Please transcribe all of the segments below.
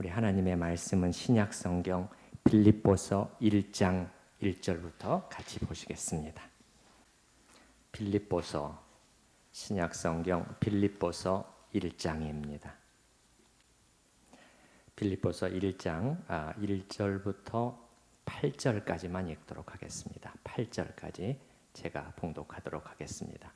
우리 하나님의 말씀은 신약 성경 빌립보서 1장 1절부터 같이 보시겠습니다. 빌립보서 신약 성경 빌립보서 1장입니다. 빌립보서 1장 1절부터 8절까지만 읽도록 하겠습니다. 8절까지 제가 봉독하도록 하겠습니다.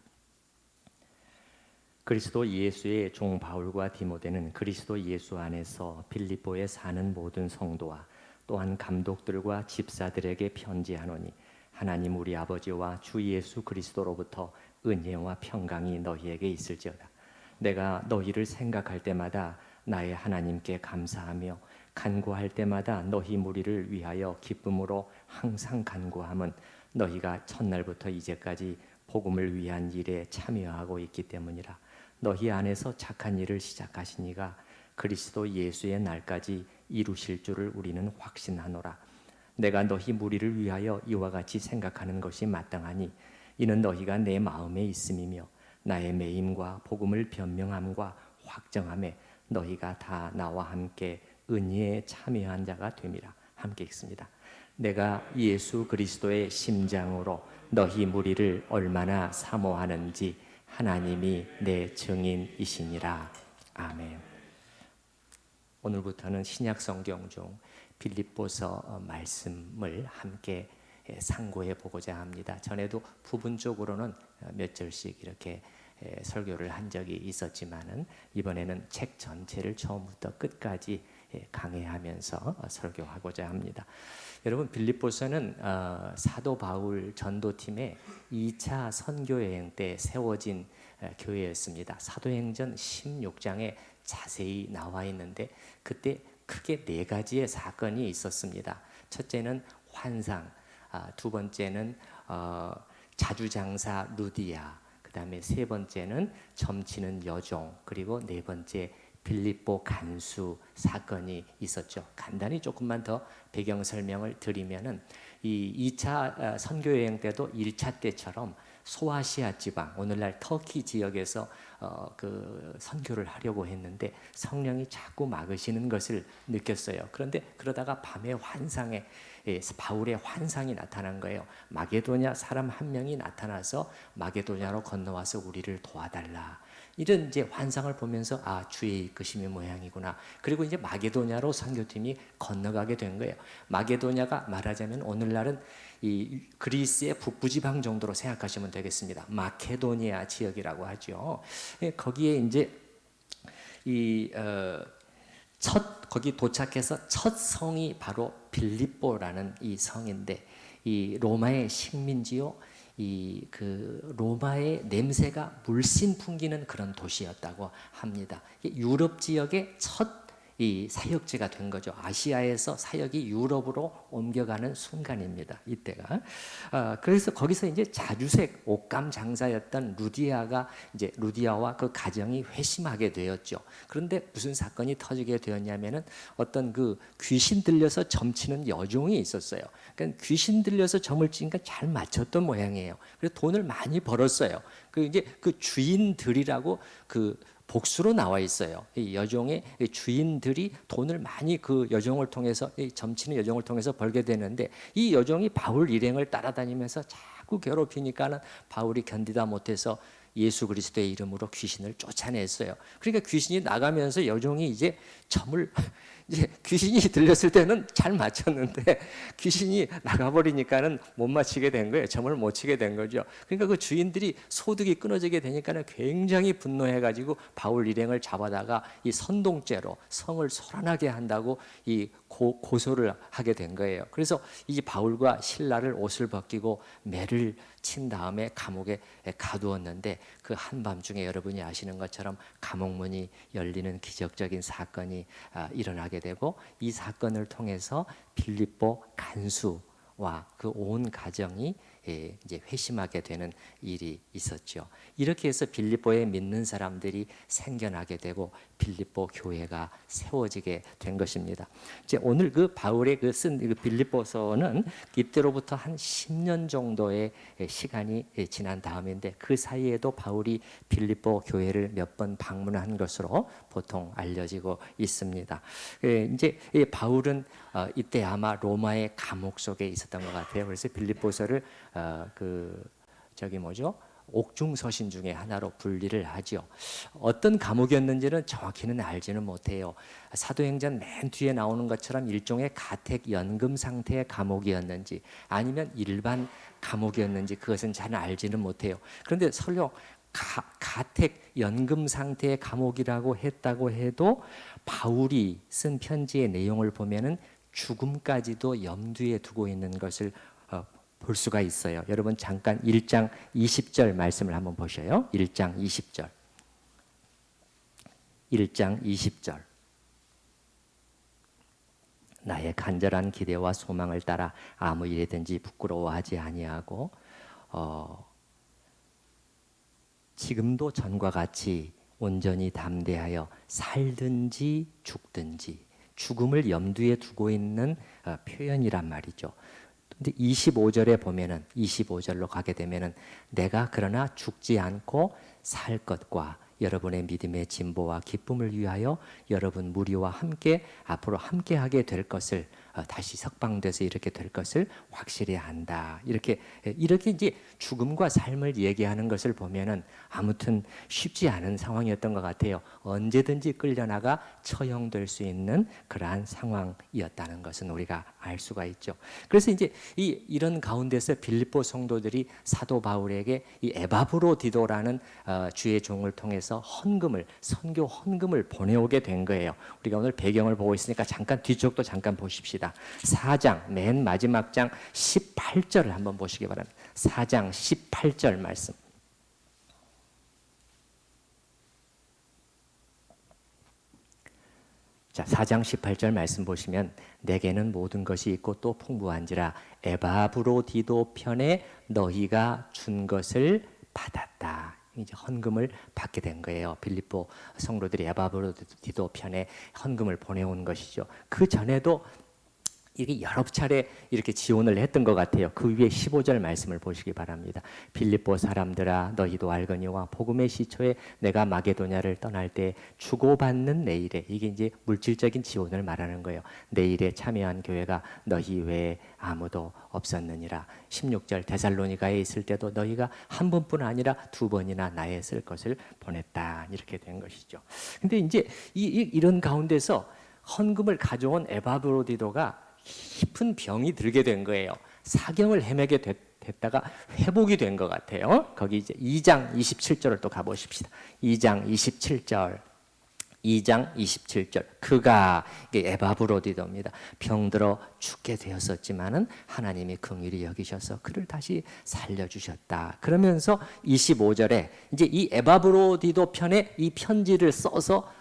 그리스도 예수의 종 바울과 디모데는 그리스도 예수 안에서 빌립보에 사는 모든 성도와 또한 감독들과 집사들에게 편지하노니 하나님 우리 아버지와 주 예수 그리스도로부터 은혜와 평강이 너희에게 있을지어다. 내가 너희를 생각할 때마다 나의 하나님께 감사하며 간구할 때마다 너희 무리를 위하여 기쁨으로 항상 간구함은 너희가 첫날부터 이제까지 복음을 위한 일에 참여하고 있기 때문이라. 너희 안에서 착한 일을 시작하신 이가 그리스도 예수의 날까지 이루실 줄을 우리는 확신하노라. 내가 너희 무리를 위하여 이와 같이 생각하는 것이 마땅하니 이는 너희가 내 마음에 있음이며 나의 매임과 복음을 변명함과 확정함에 너희가 다 나와 함께 은혜에 참여한 자가 됨이라. 함께 읽습니다. 내가 예수 그리스도의 심장으로 너희 무리를 얼마나 사모하는지 하나님이 내 증인이시니라. 아멘. 오늘부터는 신약 성경 중 빌립보서 말씀을 함께 상고해 보고자 합니다. 전에도 부분적으로는 몇 절씩 이렇게 설교를 한 적이 있었지만은 이번에는 책 전체를 처음부터 끝까지 강해하면서 설교하고자 합니다. 여러분, 빌립보서는 사도 바울 전도팀의 2차 선교여행 때 세워진 교회였습니다. 사도행전 16장에 자세히 나와 있는데 그때 크게 4가지의 사건이 있었습니다. 첫째는 환상, 두 번째는 자주장사 루디아, 그 다음에 세 번째는 점치는 여종, 그리고 네 번째 빌립보 간수 사건이 있었죠. 간단히 조금만 더 배경 설명을 드리면은 이 2차 선교여행 때도 1차 때처럼 소아시아 지방, 오늘날 터키 지역에서 그 선교를 하려고 했는데 성령이 자꾸 막으시는 것을 느꼈어요. 그런데 그러다가 밤에 환상에 바울의 환상이 나타난 거예요. 마게도냐 사람 한 명이 나타나서 마게도냐로 건너와서 우리를 도와달라. 이런 이제 환상을 보면서 주의 이끄심의 모양이구나. 그리고 이제 마게도냐로 선교팀이 건너가게 된 거예요. 마게도냐가 말하자면 오늘날은 이 그리스의 북부지방 정도로 생각하시면 되겠습니다. 마케도니아 지역이라고 하죠. 거기에 이제 거기 도착해서 첫 성이 바로 빌립보라는 이 성인데 이 로마의 식민지요. 로마의 냄새가 물씬 풍기는 그런 도시였다고 합니다. 유럽 지역의 첫 사역지가 된 거죠. 아시아에서 사역이 유럽으로 옮겨가는 순간입니다. 이때가. 그래서 거기서 이제 자주색 옷감 장사였던 루디아와 그 가정이 회심하게 되었죠. 그런데 무슨 사건이 터지게 되었냐면은 어떤 그 귀신 들려서 점치는 여종이 있었어요. 그러니까 귀신 들려서 점을 치니까 잘 맞췄던 모양이에요. 그래서 돈을 많이 벌었어요. 그 주인들이라고 복수로 나와 있어요. 이 여종의 주인들이 돈을 많이 그 여종을 통해서, 점치는 여종을 통해서 벌게 되는데 이 여종이 바울 일행을 따라다니면서 자꾸 괴롭히니까는 바울이 견디다 못해서 예수 그리스도의 이름으로 귀신을 쫓아냈어요. 그러니까 귀신이 나가면서 여종이 이제 귀신이 들렸을 때는 잘 맞췄는데 귀신이 나가버리니까는 못 맞히게 된 거예요. 점을 못 치게 된 거죠. 그러니까 그 주인들이 소득이 끊어지게 되니까는 굉장히 분노해가지고 바울 일행을 잡아다가 이 선동죄로 성을 소란하게 한다고 고소를 하게 된 거예요. 그래서 이 바울과 실라를 옷을 벗기고 매를 친 다음에 감옥에 가두었는데 그 한밤중에 여러분이 아시는 것처럼 감옥문이 열리는 기적적인 사건이 일어나게 되고 이 사건을 통해서 빌립보 간수와 그 온 가정이 이제 회심하게 되는 일이 있었죠. 이렇게 해서 빌립보에 믿는 사람들이 생겨나게 되고 빌립보 교회가 세워지게 된 것입니다. 이제 오늘 그 바울의 쓴 빌립보서는 이때로부터 한 10년 정도의 시간이 지난 다음인데 그 사이에도 바울이 빌립보 교회를 몇 번 방문한 것으로 보통 알려지고 있습니다. 이제 바울은 이때 아마 로마의 감옥 속에 있었던 것 같아요. 그래서 빌립보서를 옥중서신 중에 하나로 분리를 하죠. 어떤 감옥이었는지는 정확히는 알지는 못해요. 사도행전 맨 뒤에 나오는 것처럼 일종의 가택 연금 상태의 감옥이었는지 아니면 일반 감옥이었는지 그것은 잘 알지는 못해요. 그런데 설령 가택 연금 상태의 감옥이라고 했다고 해도 바울이 쓴 편지의 내용을 보면은 죽음까지도 염두에 두고 있는 것을 볼 수가 있어요. 여러분 잠깐 1장 20절 말씀을 한번 보셔요. 1장 20절. 1장 20절. 나의 간절한 기대와 소망을 따라 아무 일에든지 부끄러워하지 아니하고 지금도 전과 같이 온전히 담대하여 살든지 죽든지 죽음을 염두에 두고 있는 표현이란 말이죠. 근데 25절에 보면은 25절로 가게 되면은 내가 그러나 죽지 않고 살 것과 여러분의 믿음의 진보와 기쁨을 위하여 여러분 무리와 함께 앞으로 함께하게 될 것을 다시 석방돼서 이렇게 될 것을 확실히 안다. 이렇게 이제 죽음과 삶을 얘기하는 것을 보면은 아무튼 쉽지 않은 상황이었던 것 같아요. 언제든지 끌려나가 처형될 수 있는 그러한 상황이었다는 것은 우리가 알 수가 있죠. 그래서 이제 이런 가운데서 빌립보 성도들이 사도 바울에게 이 에바브로디도라는 주의 종을 통해서 선교 헌금을 보내오게 된 거예요. 우리가 오늘 배경을 보고 있으니까 잠깐 뒤쪽도 잠깐 보십시다. 4장 맨 마지막 장 18절을 한번 보시기 바랍니다. 4장 18절 말씀. 자, 4장 18절 말씀 보시면 내게는 모든 것이 있고 또 풍부한지라 에바브로디도 편에 너희가 준 것을 받았다. 이제 헌금을 받게 된 거예요. 빌립보 성도들이 에바브로디도 편에 헌금을 보내온 것이죠. 그 전에도 이게 여러 차례 이렇게 지원을 했던 것 같아요. 그 위에 15절 말씀을 보시기 바랍니다. 빌립보 사람들아 너희도 알거니와 복음의 시초에 내가 마게도냐를 떠날 때 주고받는 내 일에 이게 이제 물질적인 지원을 말하는 거예요. 내 일에 참여한 교회가 너희 외에 아무도 없었느니라. 16절 데살로니가에 있을 때도 너희가 한 번뿐 아니라 두 번이나 나의 쓸 것을 보냈다. 이렇게 된 것이죠. 근데 이제 이런 가운데서 헌금을 가져온 에바브로디도가 깊은 병이 들게 된 거예요. 사경을 헤매게 됐다가 회복이 된 것 같아요. 거기 이제 2장 27절을 또 가보십시다. 2장 27절. 2장 27절. 그가 에바브로디도입니다. 병들어 죽게 되었었지만은 하나님이 긍휼히 여기셔서 그를 다시 살려주셨다. 그러면서 25절에 이제 이 에바브로디도 편에 이 편지를 써서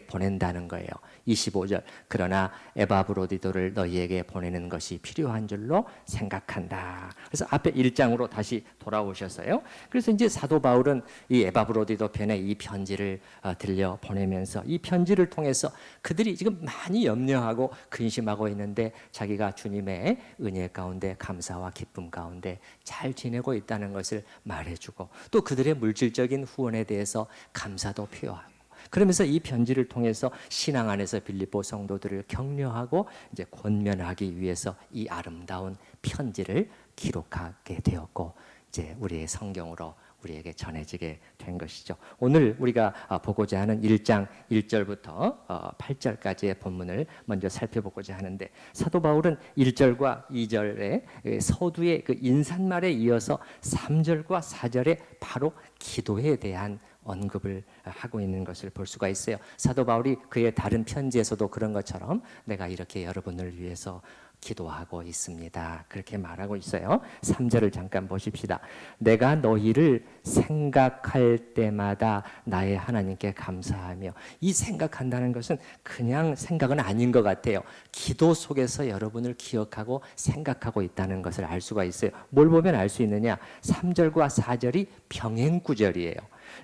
보낸다는 거예요. 25절. 그러나 에바브로디도를 너희에게 보내는 것이 필요한 줄로 생각한다. 그래서 앞에 1장으로 다시 돌아오셨어요. 그래서 이제 사도 바울은 이 에바브로디도 편에 이 편지를 들려 보내면서 이 편지를 통해서 그들이 지금 많이 염려하고 근심하고 있는데 자기가 주님의 은혜 가운데 감사와 기쁨 가운데 잘 지내고 있다는 것을 말해주고 또 그들의 물질적인 후원에 대해서 감사도 표하고 그러면서 이 편지를 통해서 신앙 안에서 빌립보 성도들을 격려하고 이제 권면하기 위해서 이 아름다운 편지를 기록하게 되었고 이제 우리의 성경으로 우리에게 전해지게 된 것이죠. 오늘 우리가 보고자 하는 1장 1절부터 8절까지의 본문을 먼저 살펴보고자 하는데 사도 바울은 1절과 2절의 서두의 그 인사말에 이어서 3절과 4절에 바로 기도에 대한 언급을 하고 있는 것을 볼 수가 있어요. 사도 바울이 그의 다른 편지에서도 그런 것처럼 내가 이렇게 여러분을 위해서 기도하고 있습니다. 그렇게 말하고 있어요. 3절을 잠깐 보십시다. 내가 너희를 생각할 때마다 나의 하나님께 감사하며. 이 생각한다는 것은 그냥 생각은 아닌 것 같아요. 기도 속에서 여러분을 기억하고 생각하고 있다는 것을 알 수가 있어요. 뭘 보면 알 수 있느냐? 3절과 4절이 병행 구절이에요.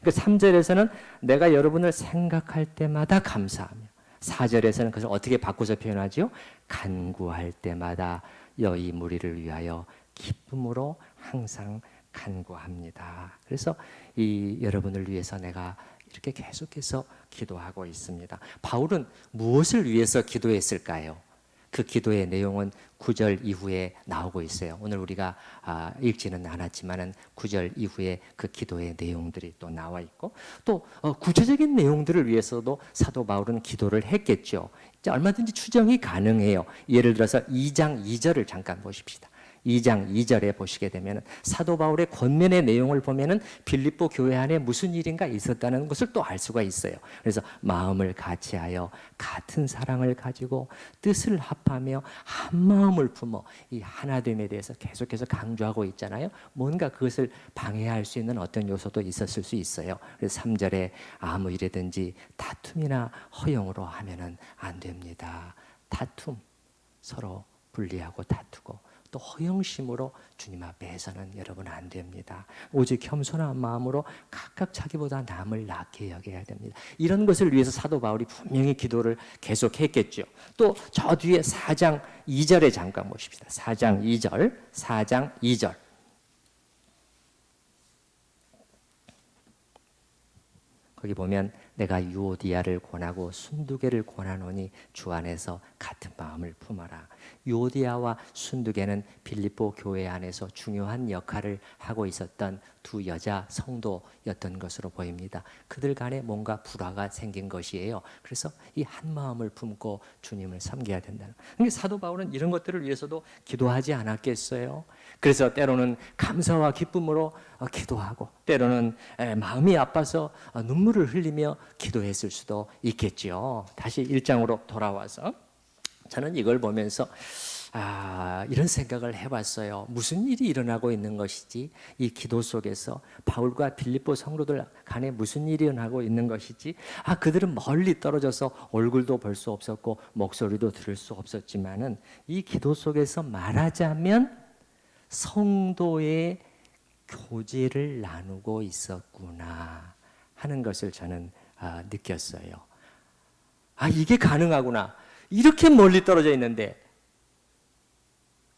그 3절에서는 내가 여러분을 생각할 때마다 감사하며, 4절에서는 그것을 어떻게 바꿔서 표현하죠? 간구할 때마다 너희 무리를 위하여 기쁨으로 항상 간구합니다. 그래서 이 여러분을 위해서 내가 이렇게 계속해서 기도하고 있습니다. 바울은 무엇을 위해서 기도했을까요? 그 기도의 내용은 9절 이후에 나오고 있어요. 오늘 우리가 읽지는 않았지만은 9절 이후에 그 기도의 내용들이 또 나와 있고, 또 구체적인 내용들을 위해서도 사도 바울은 기도를 했겠죠. 얼마든지 추정이 가능해요. 예를 들어서 2장 2절을 잠깐 보십시다. 2장 2절에 보시게 되면 사도 바울의 권면의 내용을 보면은 빌립보 교회 안에 무슨 일인가 있었다는 것을 또 알 수가 있어요. 그래서 마음을 같이하여 같은 사랑을 가지고 뜻을 합하며 한 마음을 품어, 이 하나됨에 대해서 계속해서 강조하고 있잖아요. 뭔가 그것을 방해할 수 있는 어떤 요소도 있었을 수 있어요. 그래서 3절에 아무 일이든지 다툼이나 허용으로 하면은 안 됩니다. 다툼, 서로 분리하고 다투고 또 허영심으로 주님 앞에서는 여러분 안 됩니다. 오직 겸손한 마음으로 각각 자기보다 남을 낫게 여겨야 됩니다. 이런 것을 위해서 사도 바울이 분명히 기도를 계속했겠죠. 또 저 뒤에 4장 2절에 잠깐 보십시다. 4장 2절. 거기 보면 내가 유오디아를 권하고 순두개를 권하노니 주 안에서 같은 마음을 품어라. 유오디아와 순두개는 빌립보 교회 안에서 중요한 역할을 하고 있었던 두 여자 성도였던 것으로 보입니다. 그들 간에 뭔가 불화가 생긴 것이에요. 그래서 이 한 마음을 품고 주님을 섬겨야 된다는. 그러니까 사도 바울은 이런 것들을 위해서도 기도하지 않았겠어요? 그래서 때로는 감사와 기쁨으로 기도하고, 때로는 마음이 아파서 눈물을 흘리며 기도했을 수도 있겠죠. 다시 1장으로 돌아와서 저는 이걸 보면서 이런 생각을 해봤어요. 무슨 일이 일어나고 있는 것이지? 이 기도 속에서 바울과 빌립보 성도들 간에 무슨 일이 일어나고 있는 것이지? 그들은 멀리 떨어져서 얼굴도 볼 수 없었고 목소리도 들을 수 없었지만은 이 기도 속에서 말하자면 성도의 교제를 나누고 있었구나 하는 것을 저는 느꼈어요. 이게 가능하구나. 이렇게 멀리 떨어져 있는데,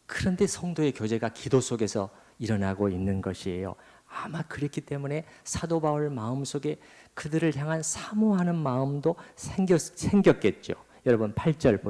그런데 성도의 교제가 기도 속에서 일어나고 있는 것이에요. 아마 그랬기 때문에 사도 바울 마음속에 그들을 향한 사모하는 마음도 생겼겠죠. 여러분 8절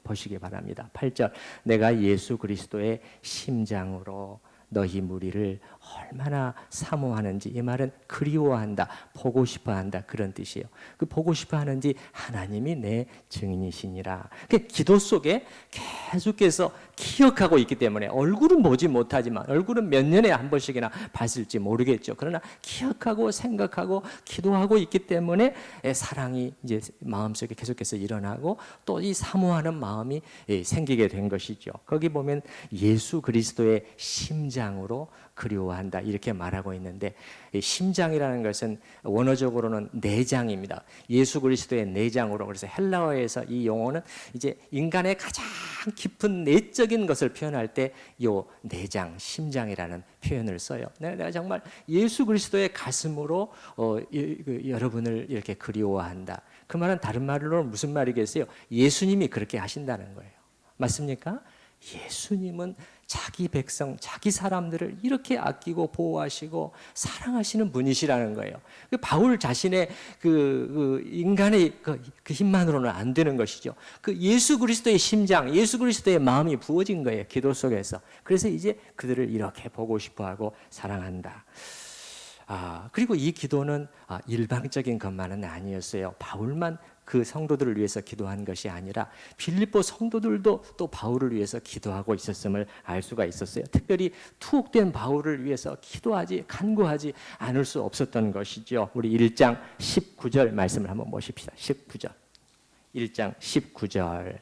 보시기 바랍니다. 8절, 내가 예수 그리스도의 심장으로 너희 무리를 얼마나 사모하는지, 이 말은 그리워한다, 보고 싶어한다 그런 뜻이에요. 그 보고 싶어하는지 하나님이 내 증인이시니라. 기도 속에 계속해서 기억하고 있기 때문에 얼굴은 보지 못하지만, 얼굴은 몇 년에 한 번씩이나 봤을지 모르겠죠. 그러나 기억하고 생각하고 기도하고 있기 때문에 사랑이 이제 마음속에 계속해서 일어나고 또 이 사모하는 마음이 생기게 된 것이죠. 거기 보면 예수 그리스도의 심장으로 그리워한다 이렇게 말하고 있는데, 심장이라는 것은 원어적으로는 내장입니다. 예수 그리스도의 내장으로. 그래서 헬라어에서 이 용어는 이제 인간의 가장 깊은 내적인 것을 표현할 때 이 내장, 심장이라는 표현을 써요. 내가 정말 예수 그리스도의 가슴으로 여러분을 이렇게 그리워한다. 그 말은 다른 말로 무슨 말이겠어요? 예수님이 그렇게 하신다는 거예요. 맞습니까? 예수님은 자기 백성, 자기 사람들을 이렇게 아끼고 보호하시고 사랑하시는 분이시라는 거예요. 바울 자신의 그 인간의 그 힘만으로는 안 되는 것이죠. 그 예수 그리스도의 심장, 예수 그리스도의 마음이 부어진 거예요. 기도 속에서. 그래서 이제 그들을 이렇게 보고 싶어하고 사랑한다. 그리고 이 기도는 일방적인 것만은 아니었어요. 바울만 그 성도들을 위해서 기도한 것이 아니라 빌립보 성도들도 또 바울을 위해서 기도하고 있었음을 알 수가 있었어요. 특별히 투옥된 바울을 위해서 간구하지 않을 수 없었던 것이죠. 우리 1장 19절 말씀을 한번 보십시다. 19절. 1장 19절.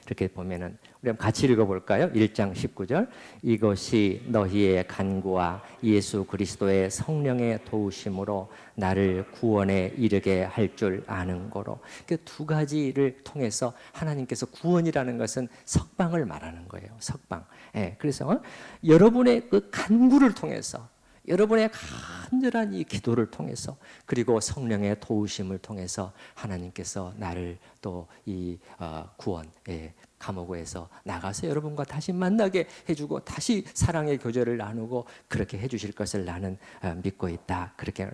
이렇게 보면은 우리 한번 같이 읽어볼까요? 1장 19절. 이것이 너희의 간구와 예수 그리스도의 성령의 도우심으로 나를 구원에 이르게 할 줄 아는 거로. 그 두 가지를 통해서 하나님께서 구원이라는 것은 석방을 말하는 거예요. 석방. 예, 그래서 여러분의 그 간구를 통해서, 여러분의 간절한 이 기도를 통해서, 그리고 성령의 도우심을 통해서 하나님께서 나를 또 이 구원의 감옥에서 나가서 여러분과 다시 만나게 해주고 다시 사랑의 교제를 나누고 그렇게 해주실 것을 나는 믿고 있다. 그렇게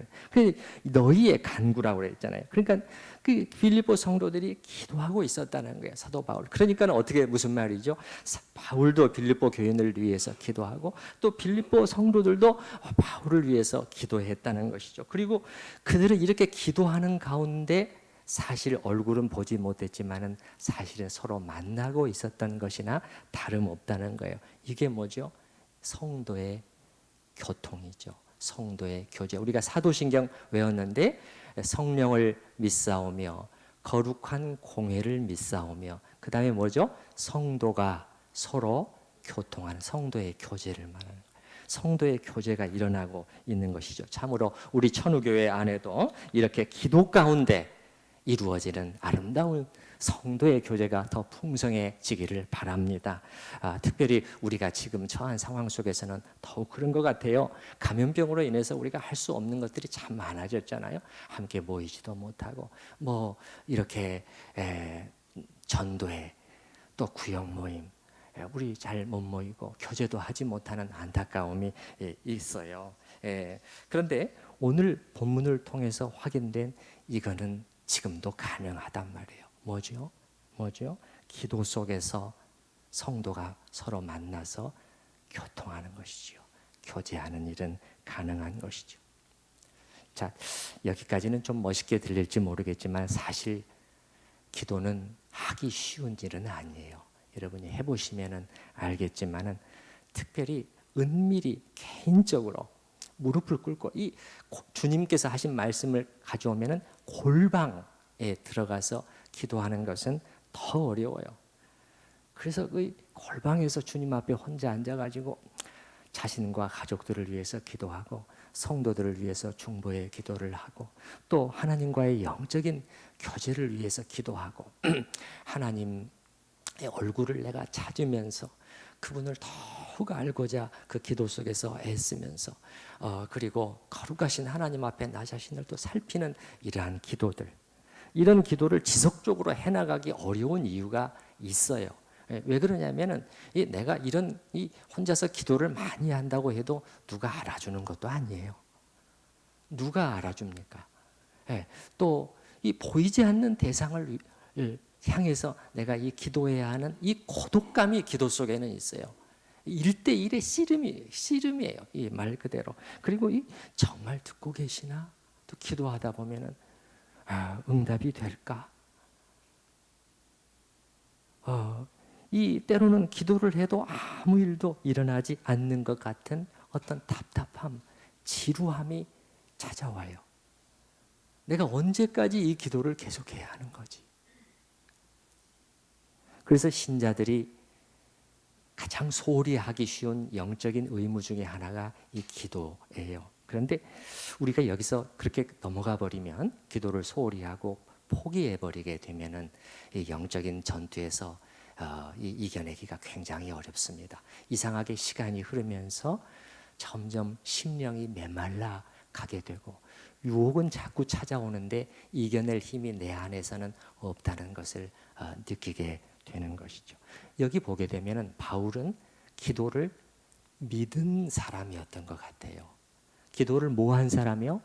너희의 간구라고 그랬잖아요. 그러니까 그 빌립보 성도들이 기도하고 있었다는 거예요. 사도 바울. 그러니까 어떻게 무슨 말이죠? 바울도 빌립보 교인을 위해서 기도하고 또 빌립보 성도들도 바울을 위해서 기도했다는 것이죠. 그리고 그들은 이렇게 기도하는 가운데 사실 얼굴은 보지 못했지만은 사실은 서로 만나고 있었던 것이나 다름없다는 거예요. 이게 뭐죠? 성도의 교통이죠. 성도의 교제. 우리가 사도신경 외웠는데 성령을 믿사오며 거룩한 공회를 믿사오며 그 다음에 뭐죠? 성도가 서로 교통하는 성도의 교제를 말하는 거예요. 성도의 교제가 일어나고 있는 것이죠. 참으로 우리 천우교회 안에도 이렇게 기도 가운데 이루어지는 아름다운 성도의 교제가 더 풍성해지기를 바랍니다. 특별히 우리가 지금 처한 상황 속에서는 더욱 그런 것 같아요. 감염병으로 인해서 우리가 할 수 없는 것들이 참 많아졌잖아요. 함께 모이지도 못하고 뭐 이렇게 전도회 또 구역 모임 우리 잘 못 모이고 교제도 하지 못하는 안타까움이 있어요. 그런데 오늘 본문을 통해서 확인된 이거는 지금도 가능하단 말이에요. 뭐죠? 기도 속에서 성도가 서로 만나서 교통하는 것이죠. 교제하는 일은 가능한 것이죠. 자, 여기까지는 좀 멋있게 들릴지 모르겠지만 사실 기도는 하기 쉬운 일은 아니에요. 여러분이 해보시면 알겠지만은 특별히 은밀히 개인적으로 무릎을 꿇고 이 주님께서 하신 말씀을 가져오면은 골방에 들어가서 기도하는 것은 더 어려워요. 그래서 그 골방에서 주님 앞에 혼자 앉아가지고 자신과 가족들을 위해서 기도하고 성도들을 위해서 중보의 기도를 하고 또 하나님과의 영적인 교제를 위해서 기도하고 하나님의 얼굴을 내가 찾으면서 그분을 더욱 알고자 그 기도 속에서 애쓰면서 그리고 거룩하신 하나님 앞에 나 자신을 또 살피는 이러한 기도들, 이런 기도를 지속적으로 해나가기 어려운 이유가 있어요. 왜 그러냐면은 내가 이런 혼자서 기도를 많이 한다고 해도 누가 알아주는 것도 아니에요. 누가 알아줍니까? 또 이 보이지 않는 대상을 향해서 내가 이 기도해야 하는 이 고독감이 기도 속에는 있어요. 1대1의 씨름이에요. 이 말 그대로. 그리고 정말 듣고 계시나? 또 기도하다 보면은 응답이 될까? 이 때로는 기도를 해도 아무 일도 일어나지 않는 것 같은 어떤 답답함, 지루함이 찾아와요. 내가 언제까지 이 기도를 계속해야 하는 거지? 그래서 신자들이 가장 소홀히 하기 쉬운 영적인 의무 중에 하나가 이 기도예요. 그런데 우리가 여기서 그렇게 넘어가 버리면 기도를 소홀히 하고 포기해 버리게 되면은 이 영적인 전투에서 이겨내기가 굉장히 어렵습니다. 이상하게 시간이 흐르면서 점점 심령이 메말라 가게 되고 유혹은 자꾸 찾아오는데 이겨낼 힘이 내 안에서는 없다는 것을 느끼게 되는 것이죠. 여기 보게 되면은 바울은 기도를 믿은 사람이었던 것 같아요. 기도를 뭐 한 사람이요?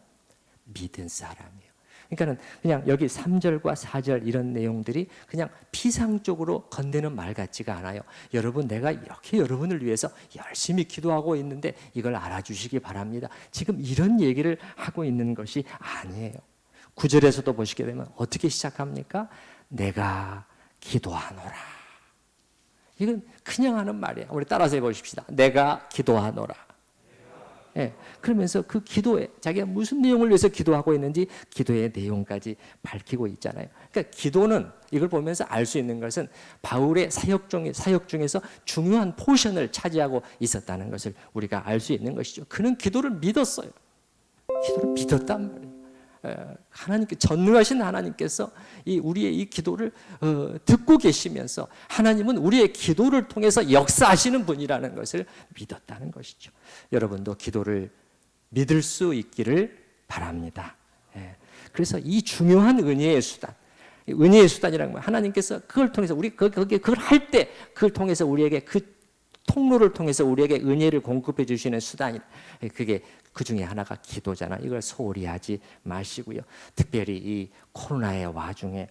믿은 사람이요. 그러니까는 그냥 여기 3절과 4절 이런 내용들이 그냥 피상적으로 건네는 말 같지가 않아요. 여러분, 내가 이렇게 여러분을 위해서 열심히 기도하고 있는데 이걸 알아주시기 바랍니다. 지금 이런 얘기를 하고 있는 것이 아니에요. 9절에서도 보시게 되면 어떻게 시작합니까? 내가 기도하노라. 이건 그냥 하는 말이에요. 우리 따라서 해보십시다. 내가 기도하노라. 예, 그러면서 그 기도에 자기가 무슨 내용을 위해서 기도하고 있는지 기도의 내용까지 밝히고 있잖아요. 그러니까 기도는 이걸 보면서 알 수 있는 것은 바울의 사역 중에서 중요한 포션을 차지하고 있었다는 것을 우리가 알 수 있는 것이죠. 그는 기도를 믿었어요. 기도를 믿었단 말이에요. 하나님께 전능하신 하나님께서 우리의 이 기도를 듣고 계시면서 하나님은 우리의 기도를 통해서 역사하시는 분이라는 것을 믿었다는 것이죠. 여러분도 기도를 믿을 수 있기를 바랍니다. 그래서 이 중요한 은혜의 수단, 은혜의 수단이라는 건 하나님께서 그걸 통해서 우리 그걸 할 때 그걸 통해서 우리에게 그 통로를 통해서 우리에게 은혜를 공급해 주시는 수단이 그게 그 중에 하나가 기도잖아. 이걸 소홀히 하지 마시고요. 특별히 이 코로나의 와중에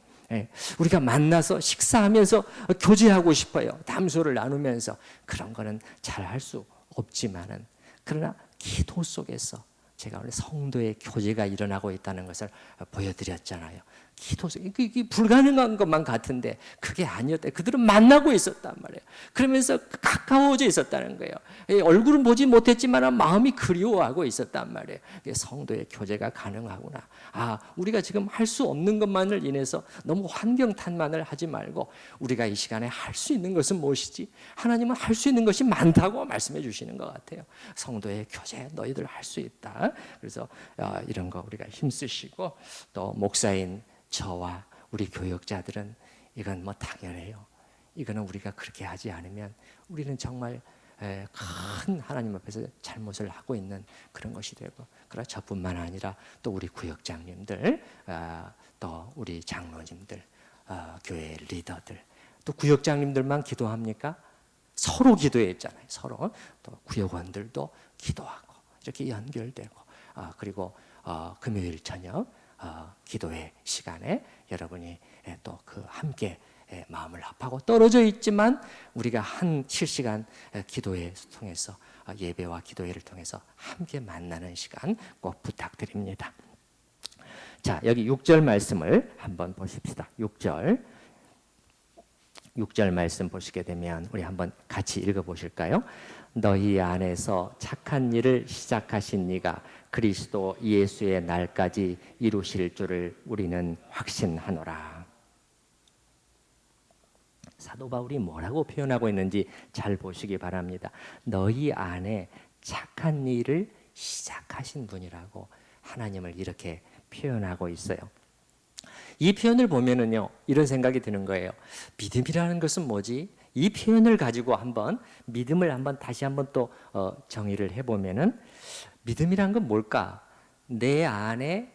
우리가 만나서 식사하면서 교제하고 싶어요. 담소를 나누면서 그런 거는 잘 할 수 없지만은 그러나 기도 속에서 제가 오늘 성도의 교제가 일어나고 있다는 것을 보여드렸잖아요. 기도 속에 이게 불가능한 것만 같은데 그게 아니었대. 그들은 만나고 있었단 말이에요. 그러면서 가까워져 있었다는 거예요. 얼굴은 보지 못했지만 마음이 그리워하고 있었단 말이에요. 성도의 교제가 가능하구나. 우리가 지금 할 수 없는 것만을 인해서 너무 환경 탓만을 하지 말고 우리가 이 시간에 할 수 있는 것은 무엇이지? 하나님은 할 수 있는 것이 많다고 말씀해 주시는 것 같아요. 성도의 교제 너희들 할 수 있다. 그래서 이런 거 우리가 힘쓰시고 또 목사인 저와 우리 교역자들은 이건 뭐 당연해요. 이거는 우리가 그렇게 하지 않으면 우리는 정말 큰 하나님 앞에서 잘못을 하고 있는 그런 것이 되고, 그러나 저뿐만 아니라 또 우리 구역장님들, 또 우리 장로님들, 교회 리더들, 또 구역장님들만 기도합니까? 서로 기도했잖아요. 서로 또 구역원들도 기도하고 이렇게 연결되고, 그리고 금요일 저녁 기도회 시간에 여러분이 또 그 함께 마음을 합하고 떨어져 있지만 우리가 한 실시간 기도회 통해서 예배와 기도회를 통해서 함께 만나는 시간 꼭 부탁드립니다. 자, 여기 6절 말씀을 한번 보십시다. 6절 말씀 보시게 되면 우리 한번 같이 읽어보실까요? 너희 안에서 착한 일을 시작하신 이가 그리스도 예수의 날까지 이루실 줄을 우리는 확신하노라. 사도 바울이 뭐라고 표현하고 있는지 잘 보시기 바랍니다. 너희 안에 착한 일을 시작하신 분이라고 하나님을 이렇게 표현하고 있어요. 이 표현을 보면은요, 이런 생각이 드는 거예요. 믿음이라는 것은 뭐지? 이 표현을 가지고 한번 믿음을 다시 한번 또 정의를 해보면은 믿음이란 건 뭘까? 내 안에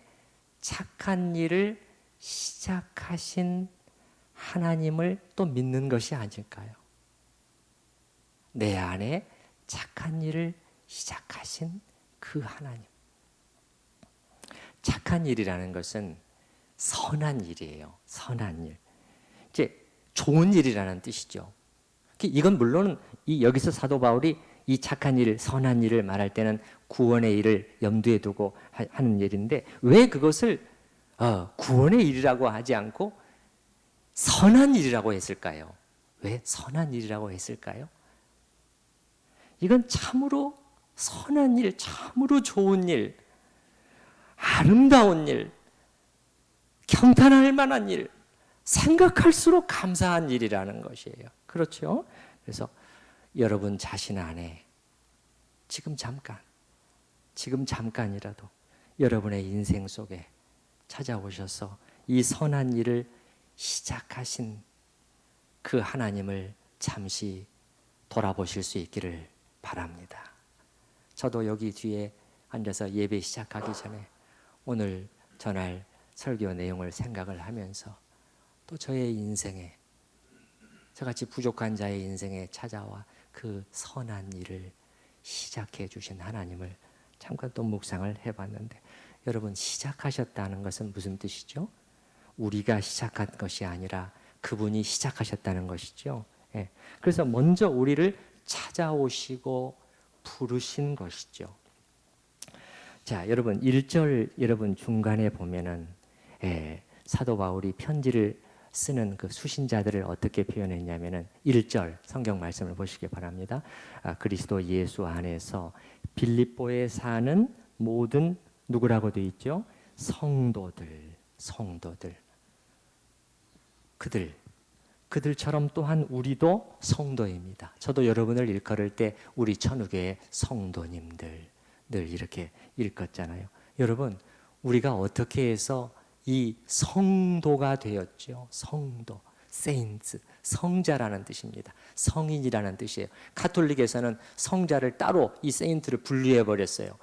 착한 일을 시작하신 하나님을 또 믿는 것이 아닐까요? 내 안에 착한 일을 시작하신 그 하나님. 착한 일이라는 것은 선한 일이에요. 선한 일. 이제 좋은 일이라는 뜻이죠. 이건 물론 여기서 사도 바울이 이 착한 일, 선한 일을 말할 때는 구원의 일을 염두에 두고 하는 일인데 왜 그것을 구원의 일이라고 하지 않고 선한 일이라고 했을까요? 왜 선한 일이라고 했을까요? 이건 참으로 선한 일, 참으로 좋은 일, 아름다운 일, 경탄할 만한 일, 생각할수록 감사한 일이라는 것이에요. 그렇죠? 그래서 여러분 자신 안에 지금 잠깐이라도 여러분의 인생 속에 찾아오셔서 이 선한 일을 시작하신 그 하나님을 잠시 돌아보실 수 있기를 바랍니다. 저도 여기 뒤에 앉아서 예배 시작하기 전에 오늘 전할 설교 내용을 생각을 하면서 또 저의 인생에, 저같이 부족한 자의 인생에 찾아와 그 선한 일을 시작해 주신 하나님을 잠깐 또 묵상을 해봤는데, 여러분 시작하셨다는 것은 무슨 뜻이죠? 우리가 시작한 것이 아니라 그분이 시작하셨다는 것이죠. 예. 그래서 먼저 우리를 찾아오시고 부르신 것이죠. 자, 여러분 1절 여러분 중간에 보면은 사도 바울이 편지를 쓰는 그 수신자들을 어떻게 표현했냐면은 1절 성경 말씀을 보시기 바랍니다. 그리스도 예수 안에서 빌립보에 사는 모든 누구라고 되어 있죠? 성도들. 그들처럼 또한 우리도 성도입니다. 저도 여러분을 일컬을 때 우리 천우교의 성도님들 늘 이렇게 일컫잖아요. 여러분, 우리가 어떻게 해서 이 성도가 되었죠? 성도, 세인트, 성자라는 뜻입니다. 성인이라는 뜻이에요. 가톨릭에서는 성자를 따로 이 세인트를 분리해 버렸어요.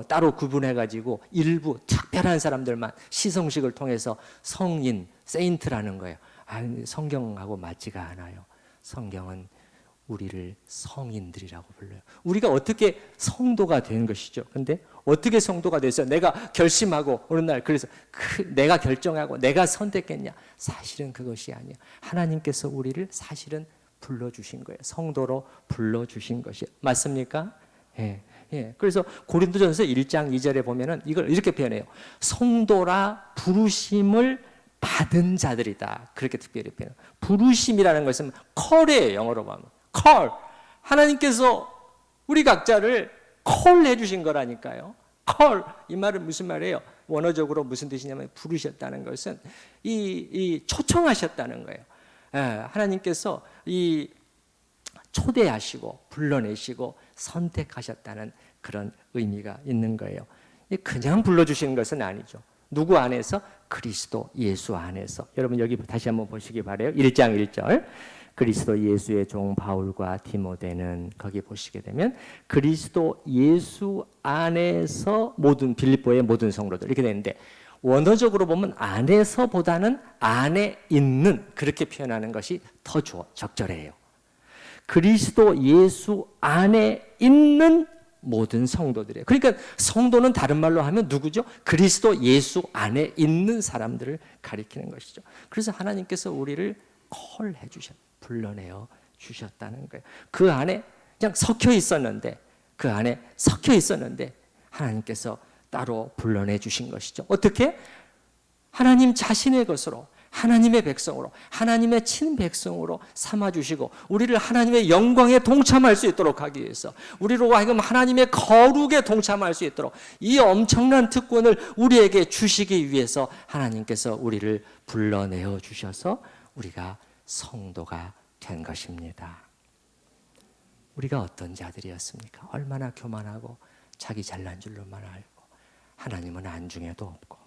따로 구분해가지고 일부 특별한 사람들만 시성식을 통해서 성인, 세인트라는 거예요. 성경하고 맞지가 않아요. 성경은 우리를 성인들이라고 불러요. 우리가 어떻게 성도가 된 것이죠. 근데 어떻게 성도가 됐어요? 내가 결심하고 어느 날 그래서 내가 결정하고 내가 선택했냐? 사실은 그것이 아니에요. 하나님께서 우리를 사실은 불러주신 거예요. 성도로 불러주신 것이 맞습니까? 예. 그래서 고린도전서 1장 2절에 보면은 이걸 이렇게 표현해요. 성도라 부르심을 받은 자들이다. 그렇게 특별히 표현해요. 부르심이라는 것은 call이에요. 영어로 보면 call. 하나님께서 우리 각자를 call 해주신 거라니까요. call. 이 말은 무슨 말이에요? 원어적으로 무슨 뜻이냐면 부르셨다는 것은 이 초청하셨다는 거예요. 하나님께서 이 초대하시고 불러내시고 선택하셨다는 그런 의미가 있는 거예요. 그냥 불러주시는 것은 아니죠. 누구 안에서? 그리스도 예수 안에서. 여러분 여기 다시 한번 보시기 바라요. 1장 1절 그리스도 예수의 종 바울과 디모데는 거기 보시게 되면 그리스도 예수 안에서 모든 빌립보의 모든 성도들 이렇게 되는데 원어적으로 보면 안에서보다는 안에 있는 그렇게 표현하는 것이 더 적절해요. 그리스도 예수 안에 있는 모든 성도들이에요. 그러니까 성도는 다른 말로 하면 누구죠? 그리스도 예수 안에 있는 사람들을 가리키는 것이죠. 그래서 하나님께서 우리를 콜해 주셨, 불러내어 주셨다는 거예요. 그 안에 그냥 섞여 있었는데 하나님께서 따로 불러내 주신 것이죠. 어떻게? 하나님 자신의 것으로 하나님의 백성으로 하나님의 친백성으로 삼아주시고 우리를 하나님의 영광에 동참할 수 있도록 하기 위해서 우리로 하여금 하나님의 거룩에 동참할 수 있도록 이 엄청난 특권을 우리에게 주시기 위해서 하나님께서 우리를 불러내어 주셔서 우리가 성도가 된 것입니다. 우리가 어떤 자들이었습니까? 얼마나 교만하고 자기 잘난 줄로만 알고 하나님은 안중에도 없고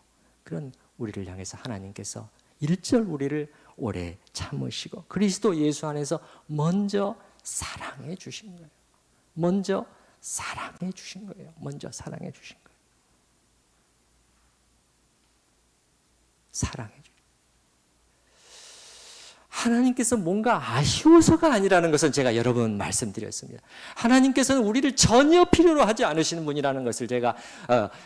그런 우리를 향해서 하나님께서 1절 우리를 오래 참으시고 그리스도 예수 안에서 먼저 사랑해 주신 거예요. 먼저 사랑해 주신 거예요. 사랑해 주신 거예요. 하나님께서 뭔가 아쉬워서가 아니라는 것은 제가 여러 번 말씀드렸습니다. 하나님께서는 우리를 전혀 필요로 하지 않으시는 분이라는 것을 제가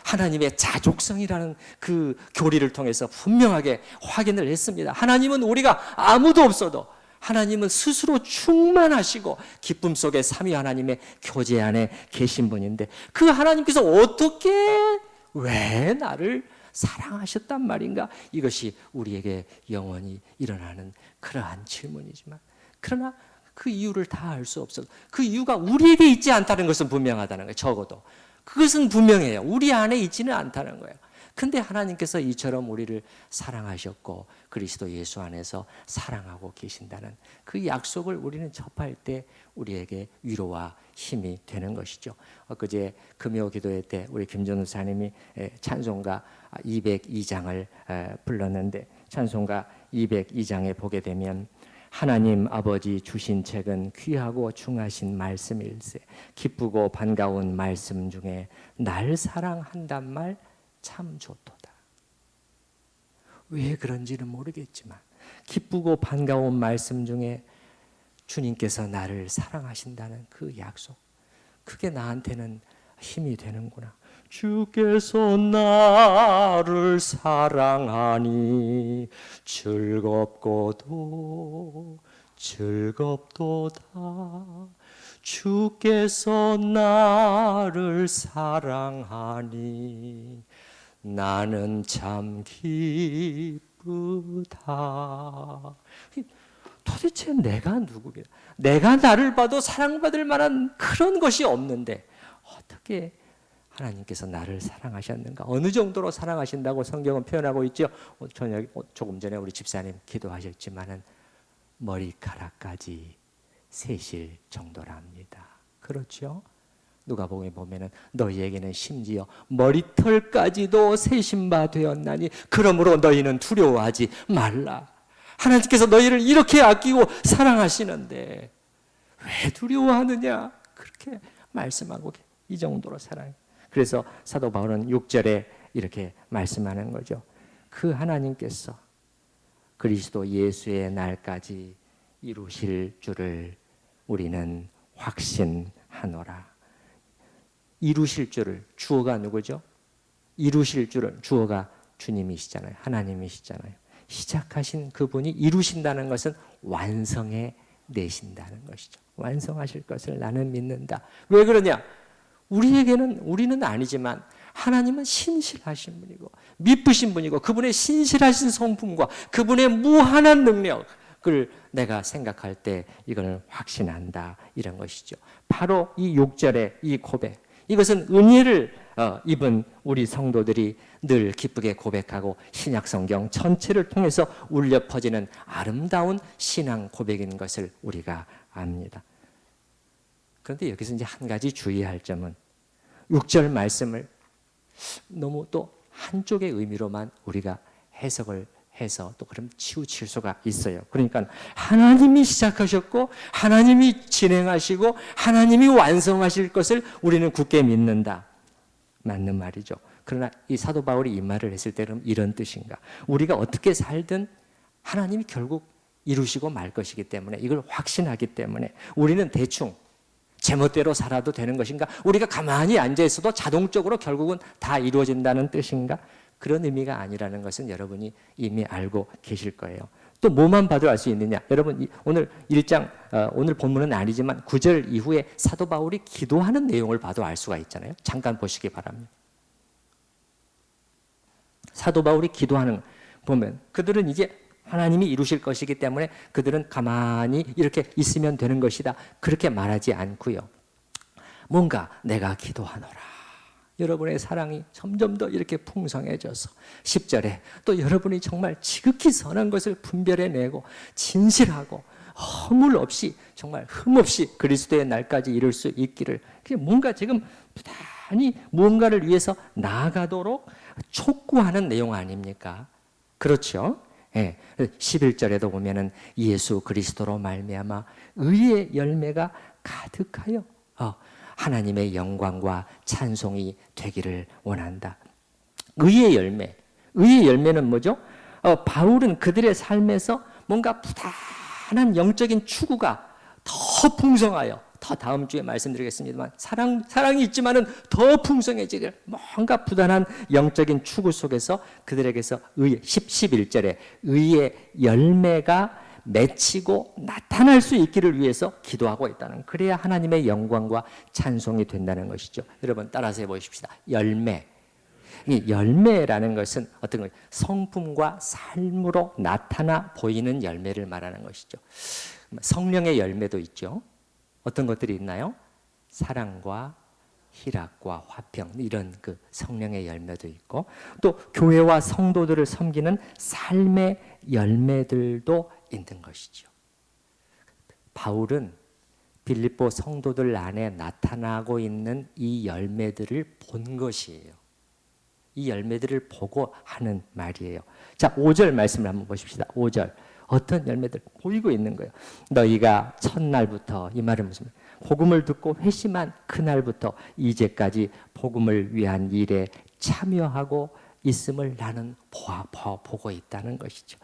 하나님의 자족성이라는 그 교리를 통해서 분명하게 확인을 했습니다. 하나님은 우리가 아무도 없어도 하나님은 스스로 충만하시고 기쁨 속에 삼위 하나님의 교제 안에 계신 분인데 그 하나님께서 어떻게 왜 나를 사랑하셨단 말인가? 이것이 우리에게 영원히 일어나는 그러한 질문이지만 그러나 그 이유를 다 알 수 없어도 그 이유가 우리에게 있지 않다는 것은 분명하다는 거예요. 적어도 그것은 분명해요. 우리 안에 있지는 않다는 거예요. 근데 하나님께서 이처럼 우리를 사랑하셨고 그리스도 예수 안에서 사랑하고 계신다는 그 약속을 우리는 접할 때 우리에게 위로와 힘이 되는 것이죠. 엊그제 금요 기도회 때 우리 김전우 사님이 찬송가 202장을 불렀는데 찬송가 202장에 보게 되면 하나님 아버지 주신 책은 귀하고 중하신 말씀일세 기쁘고 반가운 말씀 중에 날 사랑한단 말 참 좋도다. 왜 그런지는 모르겠지만 기쁘고 반가운 말씀 중에 주님께서 나를 사랑하신다는 그 약속 그게 나한테는 힘이 되는구나. 주께서 나를 사랑하니 즐겁도다 주께서 나를 사랑하니 나는 참 기쁘도다. 기쁘다. 도대체 내가 누구냐? 내가 나를 봐도 사랑받을 만한 그런 것이 없는데 어떻게 하나님께서 나를 사랑하셨는가? 어느 정도로 사랑하신다고 성경은 표현하고 있죠. 조금 전에 우리 집사님 기도하셨지만은 머리카락까지 세실 정도랍니다. 그렇죠? 누가복음에 보면은 너희에게는 심지어 머리털까지도 세신 바 되었나니 그러므로 너희는 두려워하지 말라. 하나님께서 너희를 이렇게 아끼고 사랑하시는데 왜 두려워하느냐? 그렇게 말씀하고 이 정도로 사랑해. 그래서 사도 바울은 6절에 이렇게 말씀하는 거죠. 그 하나님께서 그리스도 예수의 날까지 이루실 줄을 우리는 확신하노라. 이루실 줄을, 주어가 누구죠? 이루실 줄은 주어가 주님이시잖아요. 하나님이시잖아요. 시작하신 그분이 이루신다는 것은 완성해 내신다는 것이죠. 완성하실 것을 나는 믿는다. 왜 그러냐? 우리는 아니지만 하나님은 신실하신 분이고 미쁘신 분이고 그분의 신실하신 성품과 그분의 무한한 능력을 내가 생각할 때 이걸 확신한다, 이런 것이죠. 바로 이 6절의 이 고백, 이것은 은혜를 입은 우리 성도들이 늘 기쁘게 고백하고 신약성경 전체를 통해서 울려 퍼지는 아름다운 신앙 고백인 것을 우리가 압니다. 그런데 여기서 이제 한 가지 주의할 점은 6절 말씀을 너무 또 한쪽의 의미로만 우리가 해석을 해서 또 그럼 치우칠 수가 있어요. 그러니까 하나님이 시작하셨고 하나님이 진행하시고 하나님이 완성하실 것을 우리는 굳게 믿는다. 맞는 말이죠. 그러나 이 사도 바울이 이 말을 했을 때 그럼 이런 뜻인가? 우리가 어떻게 살든 하나님이 결국 이루시고 말 것이기 때문에 이걸 확신하기 때문에 우리는 대충 제멋대로 살아도 되는 것인가? 우리가 가만히 앉아 있어도 자동적으로 결국은 다 이루어진다는 뜻인가? 그런 의미가 아니라는 것은 여러분이 이미 알고 계실 거예요. 또 뭐만 봐도 알 수 있느냐? 여러분 오늘 1장 오늘 본문은 아니지만 9절 이후에 사도 바울이 기도하는 내용을 봐도 알 수가 있잖아요. 잠깐 보시기 바랍니다. 사도 바울이 기도하는 보면 그들은 이제 하나님이 이루실 것이기 때문에 그들은 가만히 이렇게 있으면 되는 것이다, 그렇게 말하지 않고요. 뭔가 내가 기도하노라. 여러분의 사랑이 점점 더 이렇게 풍성해져서 10절에 또 여러분이 정말 지극히 선한 것을 분별해내고 진실하고 허물 없이 정말 흠없이 그리스도의 날까지 이룰 수 있기를, 뭔가 지금 부단히 무언가를 위해서 나아가도록 촉구하는 내용 아닙니까? 그렇죠? 예, 11절에도 보면은 예수 그리스도로 말미암아 의의 열매가 가득하여 하나님의 영광과 찬송이 되기를 원한다. 의의 열매. 의의 열매는 뭐죠? 바울은 그들의 삶에서 뭔가 부단한 영적인 추구가 더 풍성하여, 더 다음 주에 말씀드리겠습니다만 사랑이 있지만은 더 풍성해지길, 뭔가 부단한 영적인 추구 속에서 그들에게서 11절에 의의 열매가 맺히고 나타날 수 있기를 위해서 기도하고 있다는, 그래야 하나님의 영광과 찬송이 된다는 것이죠. 여러분 따라서 해보십시다. 열매. 이 열매라는 것은 어떤 거예요? 성품과 삶으로 나타나 보이는 열매를 말하는 것이죠. 성령의 열매도 있죠. 어떤 것들이 있나요? 사랑과 희락과 화평, 이런 그 성령의 열매도 있고, 또 교회와 성도들을 섬기는 삶의 열매들도 있는 것이죠. 바울은 빌립보 성도들 안에 나타나고 있는 이 열매들을 본 것이에요. 이 열매들을 보고 하는 말이에요. 자, 5절 말씀을 한번 보십시다. 5절. 어떤 열매들 보이고 있는 거예요. 너희가 첫날부터, 이 말은 무슨 말? 복음을 듣고 회심한 그날부터 이제까지 복음을 위한 일에 참여하고 있음을 나는 보고 있다는 것이죠.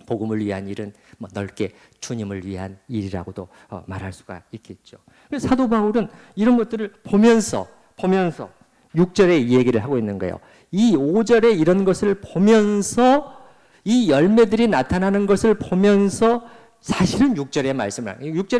복음을 위한 일은 넓게 주님을 위한 일이라고도 말할 수가 있겠죠. 그래서 사도 바울은 이런 것들을 보면서 6절에 이 얘기를 하고 있는 거예요. 이 5절에 이런 것을 보면서, 이 열매들이 나타나는 것을 보면서 사실은 6절의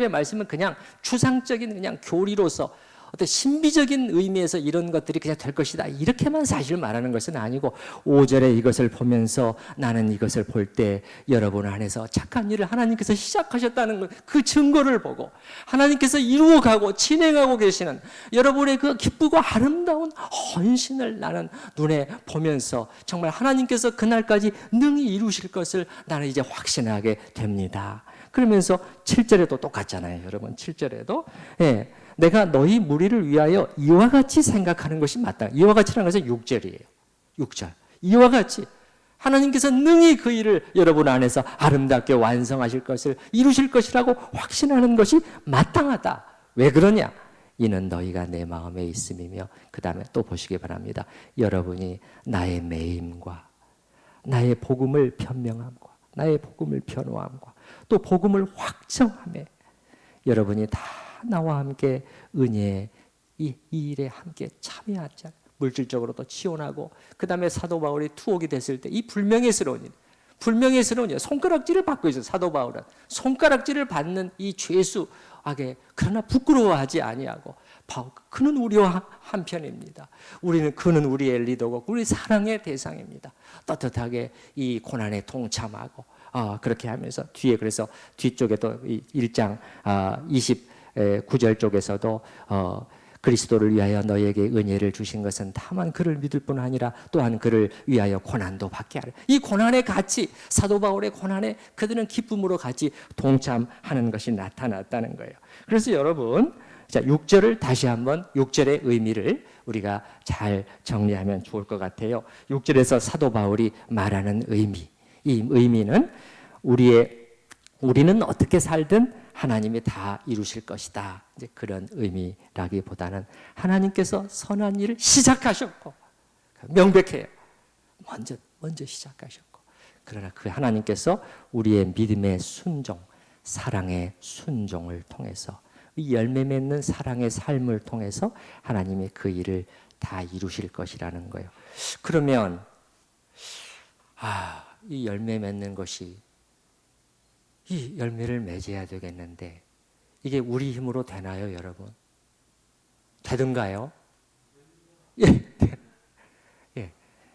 말씀은 그냥 추상적인 그냥 교리로서 어떤 신비적인 의미에서 이런 것들이 그냥 될 것이다 이렇게만 사실 말하는 것은 아니고 5절에 이것을 보면서 나는 이것을 볼 때 여러분 안에서 착한 일을 하나님께서 시작하셨다는 그 증거를 보고 하나님께서 이루어가고 진행하고 계시는 여러분의 그 기쁘고 아름다운 헌신을 나는 눈에 보면서 정말 하나님께서 그날까지 능히 이루실 것을 나는 이제 확신하게 됩니다. 그러면서 7절에도 똑같잖아요. 여러분 7절에도 내가 너희 무리를 위하여 이와 같이 생각하는 것이 맞다. 이와 같이라는 것은 6절이에요. 6절. 이와 같이 하나님께서 능히 그 일을 여러분 안에서 아름답게 완성하실 것을 이루실 것이라고 확신하는 것이 마땅하다. 왜 그러냐? 이는 너희가 내 마음에 있음이며 그 다음에 또 보시기 바랍니다. 여러분이 나의 매임과 나의 복음을 변명함과 나의 복음을 변호함과 또 복음을 확정함에 여러분이 다 나와 함께 은혜의 이 일에 함께 참여하자. 물질적으로도 지원하고 그 다음에 사도 바울이 투옥이 됐을 때 이 불명예스러운 일 손가락질을 받고 있어요. 사도 바울은 손가락질을 받는 이 죄수에게 그러나 부끄러워하지 아니하고 그는 우리와 한편입니다. 그는 우리의 리더고 우리 사랑의 대상입니다. 떳떳하게 이 고난에 동참하고 그렇게 하면서 뒤에 그래서 뒤쪽에 또 1장 29절 쪽에서도 그리스도를 위하여 너에게 은혜를 주신 것은 다만 그를 믿을 뿐 아니라 또한 그를 위하여 고난도 받게 하라. 이 고난의 같이 사도 바울의 고난에 그들은 기쁨으로 같이 동참하는 것이 나타났다는 거예요. 그래서 여러분 자 6절을 다시 한번 6절의 의미를 우리가 잘 정리하면 좋을 것 같아요. 6절에서 사도 바울이 말하는 의미, 이 의미는 우리는 어떻게 살든 하나님이 다 이루실 것이다. 이제 그런 의미라기보다는 하나님께서 선한 일을 시작하셨고 명백해요. 먼저 시작하셨고 그러나 그 하나님께서 우리의 믿음의 순종, 사랑의 순종을 통해서 이 열매 맺는 사랑의 삶을 통해서 하나님이 그 일을 다 이루실 것이라는 거예요. 그러면 이 열매 맺는 것이 이 열매를 맺어야 되겠는데 이게 우리 힘으로 되나요, 여러분? 되든가요? 예.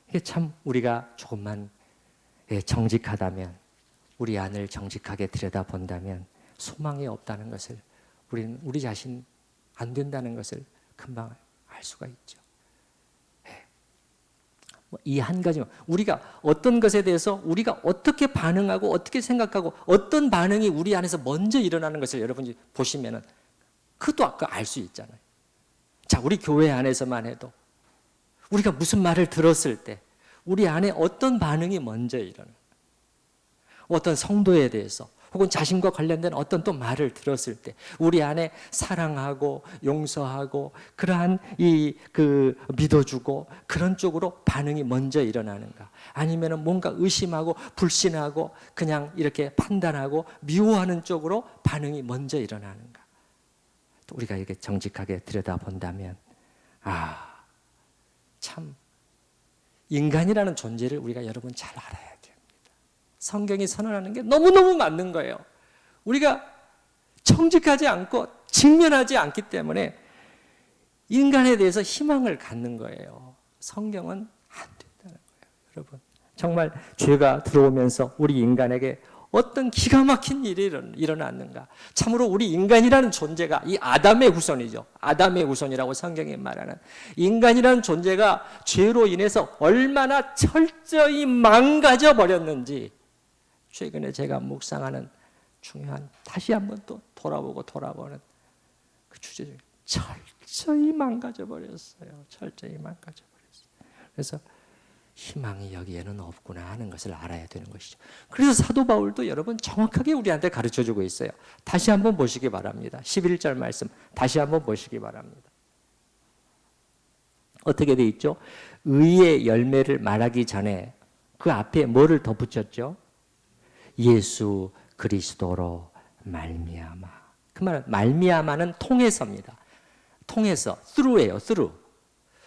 이게 참 우리가 조금만 정직하다면 우리 안을 정직하게 들여다본다면 소망이 없다는 것을 우리 자신 안 된다는 것을 금방 알 수가 있죠. 이 한 가지만 우리가 어떤 것에 대해서 우리가 어떻게 반응하고 어떻게 생각하고 어떤 반응이 우리 안에서 먼저 일어나는 것을 여러분이 보시면은 그것도 아까 알 수 있잖아요. 자, 우리 교회 안에서만 해도 우리가 무슨 말을 들었을 때 우리 안에 어떤 반응이 먼저 일어나. 어떤 성도에 대해서 혹은 자신과 관련된 어떤 또 말을 들었을 때 우리 안에 사랑하고 용서하고 그러한 믿어주고 그런 쪽으로 반응이 먼저 일어나는가? 아니면은 뭔가 의심하고 불신하고 그냥 이렇게 판단하고 미워하는 쪽으로 반응이 먼저 일어나는가? 또 우리가 이렇게 정직하게 들여다본다면 참 인간이라는 존재를 우리가 여러분 잘 알아야 돼요. 성경이 선언하는 게 너무너무 맞는 거예요. 우리가 정직하지 않고 직면하지 않기 때문에 인간에 대해서 희망을 갖는 거예요. 성경은 안 된다는 거예요. 여러분 정말 죄가 들어오면서 우리 인간에게 어떤 기가 막힌 일이 일어났는가. 참으로 우리 인간이라는 존재가 이 아담의 후손이죠. 아담의 후손이라고 성경이 말하는 인간이라는 존재가 죄로 인해서 얼마나 철저히 망가져 버렸는지 최근에 제가 묵상하는 중요한 다시 한번 또 돌아보는 그 주제 중에 철저히 망가져 버렸어요. 철저히 망가져 버렸어요. 그래서 희망이 여기에는 없구나 하는 것을 알아야 되는 것이죠. 그래서 사도 바울도 여러분 정확하게 우리한테 가르쳐주고 있어요. 다시 한번 보시기 바랍니다. 11절 말씀 다시 한번 보시기 바랍니다. 어떻게 돼 있죠? 의의 열매를 말하기 전에 그 앞에 뭐를 덧붙였죠? 예수 그리스도로 말미암아. 그 말은 말미암아는 통해서입니다. 통해서, through예요, through.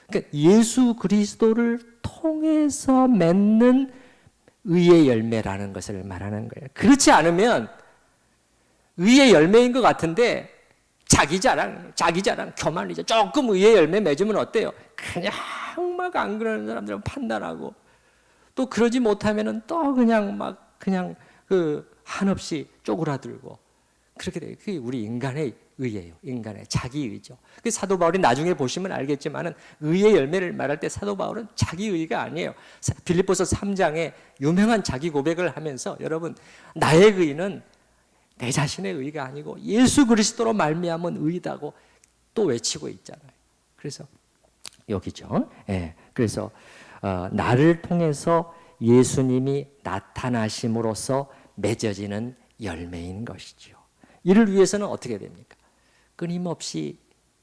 그러니까 예수 그리스도를 통해서 맺는 의의 열매라는 것을 말하는 거예요. 그렇지 않으면 의의 열매인 것 같은데 자기 자랑, 교만이죠. 조금 의의 열매 맺으면 어때요? 그냥 막 안 그러는 사람들은 판단하고, 또 그러지 못하면은 또 그냥 한없이 쪼그라들고 그렇게 돼요. 그게 우리 인간의 의예요. 인간의 자기의죠. 그 사도 바울이 나중에 보시면 알겠지만은 의의 열매를 말할 때 사도 바울은 자기의가 아니에요. 빌립보서 3장에 유명한 자기 고백을 하면서 여러분, 나의 의는 내 자신의 의가 아니고 예수 그리스도로 말미암은 의다고 또 외치고 있잖아요. 그래서 여기죠. 예. 그래서 나를 통해서 예수님이 나타나심으로써 맺어지는 열매인 것이죠. 이를 위해서는 어떻게 됩니까? 끊임없이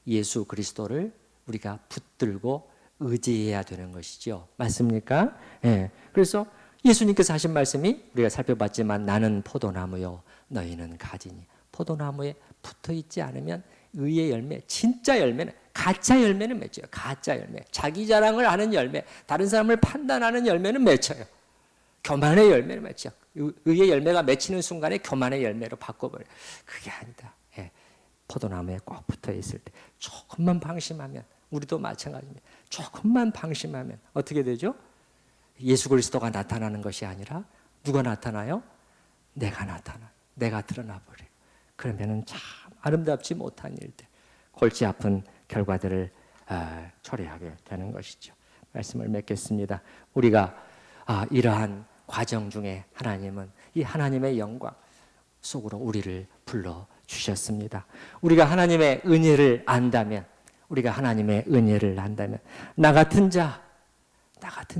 예수 그리스도를 우리가 붙들고 의지해야 되는 것이죠. 맞습니까? 예. 그래서 예수님께서 하신 말씀이 우리가 살펴봤지만 나는 포도나무요 너희는 가지니, 포도나무에 붙어 있지 않으면 의의 열매, 진짜 열매는, 가짜 열매는 맺혀요. 가짜 열매, 자기 자랑을 하는 열매, 다른 사람을 판단하는 열매는 맺혀요. 교만의 열매를 맺죠. 의의 열매가 맺히는 순간에 교만의 열매로 바꿔버려요. 그게 아니다. 예. 포도나무에 꼭 붙어 있을 때 조금만 방심하면, 우리도 마찬가지입니다. 조금만 방심하면 어떻게 되죠? 예수 그리스도가 나타나는 것이 아니라 누가 나타나요? 내가 나타나요. 내가 드러나 버려요. 그러면은 참 아름답지 못한 일들, 골치 아픈 결과들을 초래하게 되는 것이죠. 말씀을 맺겠습니다. 우리가 이러한 과정 중에 하나님은 이 하나님의 영광 속으로 우리를 불러 주셨습니다. 우리가 하나님의 은혜를 안다면, 나 같은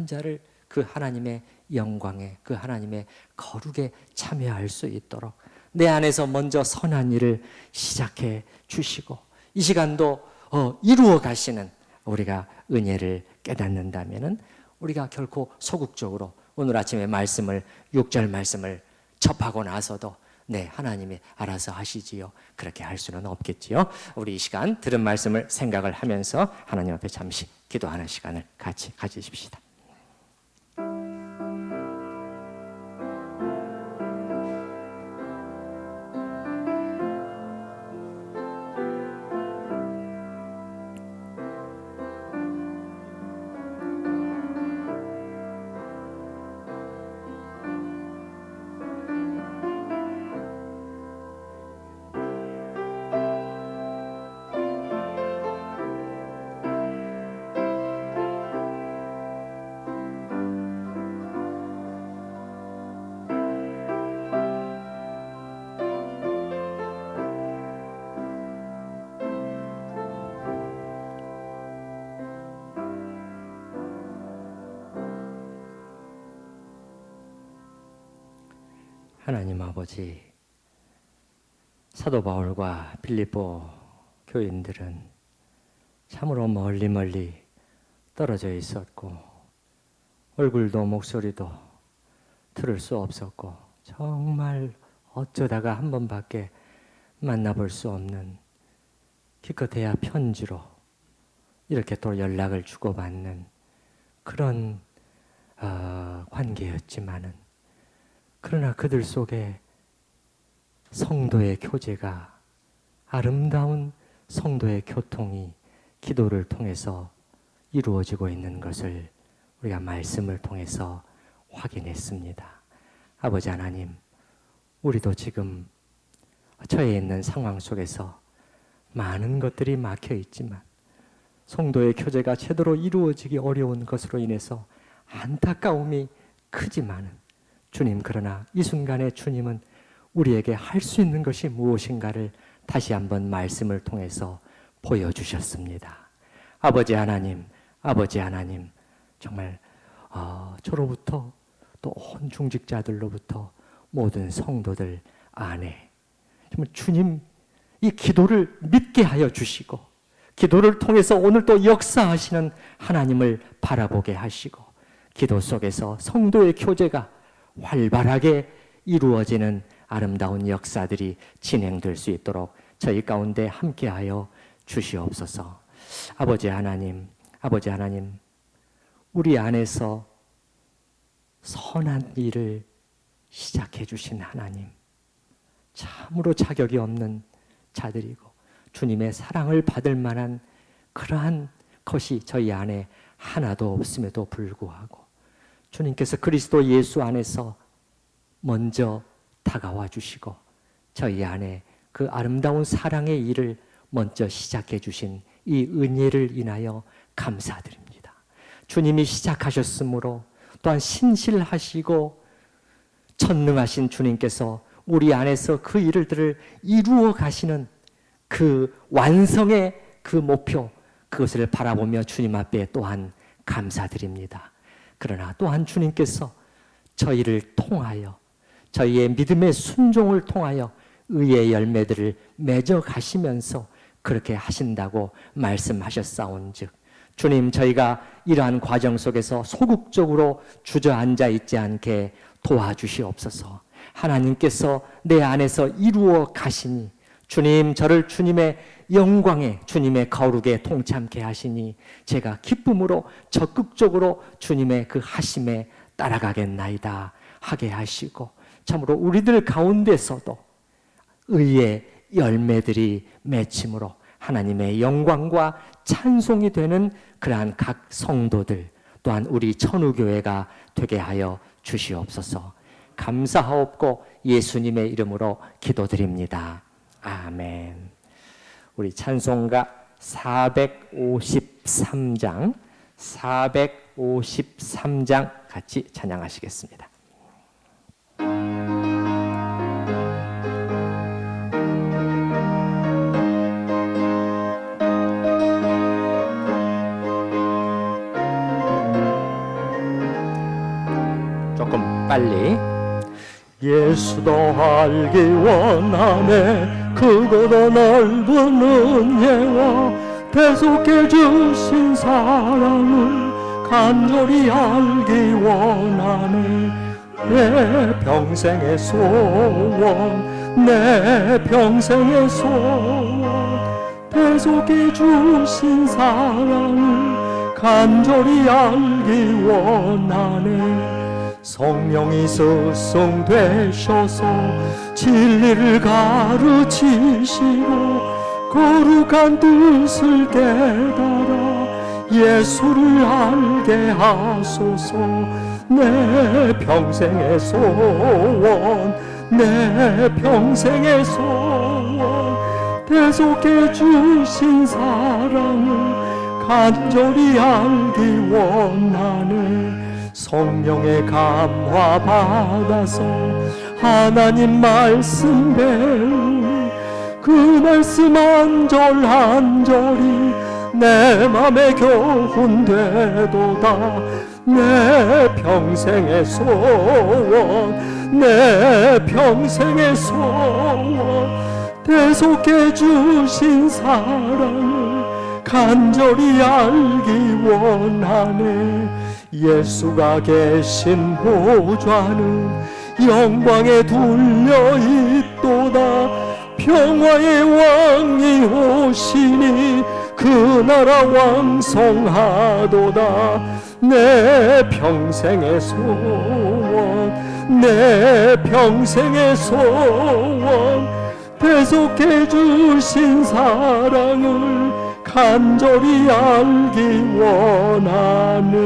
자를 그 하나님의 영광에, 그 하나님의 거룩에 참여할 수 있도록 내 안에서 먼저 선한 일을 시작해 주시고, 이 시간도 이루어 가시는 우리가 은혜를 깨닫는다면은 우리가 결코 소극적으로 오늘 아침에 6절 말씀을 접하고 나서도 하나님이 알아서 하시지요, 그렇게 할 수는 없겠지요. 우리 이 시간 들은 말씀을 생각을 하면서 하나님 앞에 잠시 기도하는 시간을 같이 가지십시다. 하나님 아버지, 사도 바울과 빌립보 교인들은 참으로 멀리 떨어져 있었고 얼굴도 목소리도 들을 수 없었고 정말 어쩌다가 한 번밖에 만나볼 수 없는, 기껏해야 편지로 이렇게 또 연락을 주고받는 그런 관계였지만은, 그러나 그들 속에 성도의 교제가, 아름다운 성도의 교통이 기도를 통해서 이루어지고 있는 것을 우리가 말씀을 통해서 확인했습니다. 아버지 하나님, 우리도 지금 처해 있는 상황 속에서 많은 것들이 막혀 있지만 성도의 교제가 제대로 이루어지기 어려운 것으로 인해서 안타까움이 크지만은, 주님, 그러나 이 순간에 주님은 우리에게 할 수 있는 것이 무엇인가를 다시 한번 말씀을 통해서 보여주셨습니다. 아버지 하나님, 정말 저로부터 또 온 중직자들로부터 모든 성도들 안에 정말 주님 이 기도를 믿게 하여 주시고, 기도를 통해서 오늘 또 역사하시는 하나님을 바라보게 하시고, 기도 속에서 성도의 교제가 활발하게 이루어지는 아름다운 역사들이 진행될 수 있도록 저희 가운데 함께하여 주시옵소서. 아버지 하나님, 우리 안에서 선한 일을 시작해 주신 하나님, 참으로 자격이 없는 자들이고 주님의 사랑을 받을 만한 그러한 것이 저희 안에 하나도 없음에도 불구하고 주님께서 그리스도 예수 안에서 먼저 다가와 주시고 저희 안에 그 아름다운 사랑의 일을 먼저 시작해 주신 이 은혜를 인하여 감사드립니다. 주님이 시작하셨으므로 또한 신실하시고 전능하신 주님께서 우리 안에서 그 일들을 이루어 가시는 그 완성의 그 목표, 그것을 바라보며 주님 앞에 또한 감사드립니다. 그러나 또한 주님께서 저희를 통하여 저희의 믿음의 순종을 통하여 의의 열매들을 맺어 가시면서 그렇게 하신다고 말씀하셨사온즉 주님, 저희가 이러한 과정 속에서 소극적으로 주저앉아 있지 않게 도와주시옵소서. 하나님께서 내 안에서 이루어 가시니 주님, 저를 주님의 영광에 주님의 거룩에 동참케 하시니 제가 기쁨으로 적극적으로 주님의 그 하심에 따라가겠나이다 하게 하시고 참으로 우리들 가운데서도 의의 열매들이 맺힘으로 하나님의 영광과 찬송이 되는 그러한 각 성도들 또한 우리 천우교회가 되게 하여 주시옵소서. 감사하옵고 예수님의 이름으로 기도드립니다. 아멘. 우리 찬송가 453장 같이 찬양하시겠습니다. 조금 빨리. 예수도 알기 원하네 크고도 넓은 은혜와 대속해 주신 사랑을 간절히 알기 원하네 내 평생의 소원 내 평생의 소원 대속해 주신 사랑을 간절히 알기 원하네 성령이 스승되셔서 진리를 가르치시고 거룩한 뜻을 깨달아 예수를 알게 하소서 내 평생의 소원 내 평생의 소원 대속해 주신 사랑을 간절히 알기 원하네 성령의 감화 받아서 하나님 말씀 배우니 그 말씀 한 절 한 절이 내 맘에 교훈되도다 내 평생의 소원 내 평생의 소원 대속해 주신 사랑을 간절히 알기 원하네 예수가 계신 보좌는 영광에 둘려 있도다 평화의 왕이 오시니 그 나라 왕성하도다 내 평생의 소원 내 평생의 소원 대속해 주신 사랑을 간절히 알기 원하네